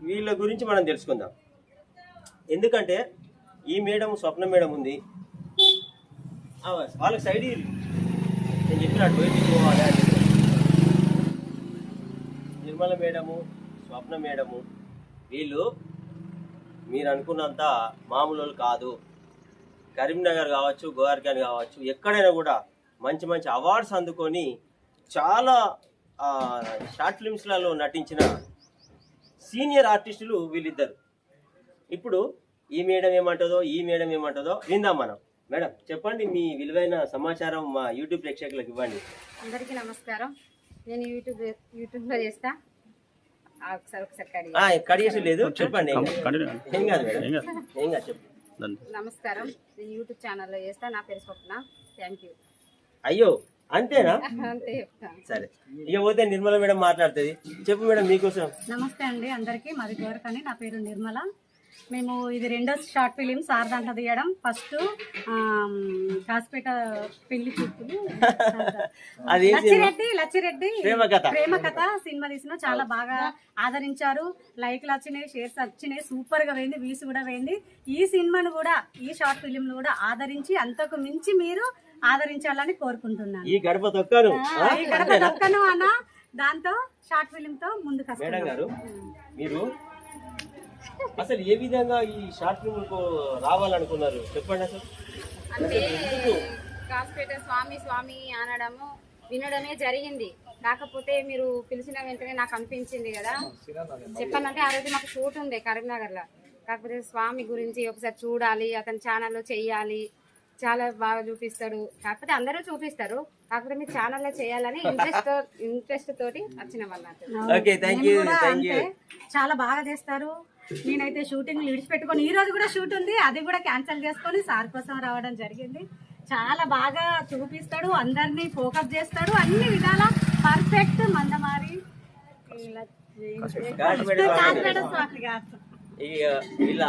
వీళ్ళ గురించి మనం తెలుసుకుందాం. ఎందుకంటే ఈ మేడం స్వప్న మేడం ఉంది, వాళ్ళకి సైడ్ నేను చెప్పినట్టు పోవాలి అని. నిర్మల మేడము, స్వప్న మేడము వీళ్ళు మీరు అనుకున్నంత మామూలు కాదు. కరీంనగర్ కావచ్చు, గోవర్ఖాన్ కావచ్చు, ఎక్కడైనా కూడా మంచి మంచి అవార్డ్స్ అందుకొని చాలా షార్ట్ ఫిల్మ్స్లలో నటించిన సీనియర్ ఆర్టిస్టులు వీళ్ళిద్దరు. ఇప్పుడు ఈ మేడం ఏమంటుందో విందాం మనం. మేడం చెప్పండి, మీ విలువైన సమాచారం మా యూట్యూబ్ ప్రేక్షకులకు ఇవ్వండి. అందరికీ నమస్కారం. నేను యూట్యూబ్లో చేస్తా. కడిగేసి లేదు చెప్పండి. ఏం కాదు మేడం, ఏం కాదు చెప్పు. నమస్కారం, నేను యూట్యూబ్ ఛానల్లో చేస్తా. నా పేరు స్వప్న. Thank you. అయ్యో అంతేనా? అంతే చెప్తాను. సరే, ఇక పోతే నిర్మల మేడం మాట్లాడుతుంది. చెప్పు మేడం మీకోసం. నమస్తే అండి అందరికీ. మాది గోవర్ఖాన్. నా పేరు నిర్మల. మేము ఇది రెండో షార్ట్ ఫిలిం సార్ దాంట్లో తీయడం. ఫస్ట్ కాసిపేట పెళ్లి చూపులు లచ్చిరెడ్డి ప్రేమ కథ సినిమా తీసిన చాలా బాగా ఆదరించారు. లైక్లు వచ్చినాయి, షేర్స్ వచ్చినాయి, సూపర్ గా పోయింది, వ్యూస్ కూడా పోయింది. ఈ సినిమాను కూడా, ఈ షార్ట్ ఫిలిం కూడా ఆదరించి అంతకు మించి మీరు ఆదరించాలని కోరుకుంటున్నాను. ఈ గడప తొక్కను అన్న దాంతో షార్ట్ ఫిలిం తో ముందుకు వస్తున్నారు. మీరు అసలు ఏ విధంగా ఈ షార్ట్ ఫిల్మ్ కు రావాలనుకున్నారు చెప్పండి. అసలు అంటే కాసిపేట స్వామి అనడము వినడమే జరిగింది. కాకపోతే మీరు పిలిచిన వెంటనే నాకు అనిపించింది కదా చెప్పానంటే, ఆ రోజు మాకు షూట్ ఉంది కరీంనగర్ లో. కాకపోతే స్వామి గురించి ఒకసారి చూడాలి, అతని ఛానల్లో చెయ్యాలి, చాలా బాగా చూపిస్తాడు. కాకపోతే అందరూ చూపిస్తారు, కాకపోతే మీ ఛానల్లో చేయాలని ఇంట్రెస్ట్ తోటి వచ్చిన వాళ్ళు. చాలా బాగా చేస్తారు. నేనైతే షూటింగ్ విడిచిపెట్టుకొని, ఈ రోజు కూడా షూట్ ఉంది, అది కూడా క్యాన్సిల్ చేసుకొని సార్ కోసం రావడం జరిగింది. చాలా బాగా చూపిస్తాడు, అందరినీ ఫోకస్ చేస్తాడు, అన్ని విధాల పర్ఫెక్ట్. మందమారి వీళ్ళ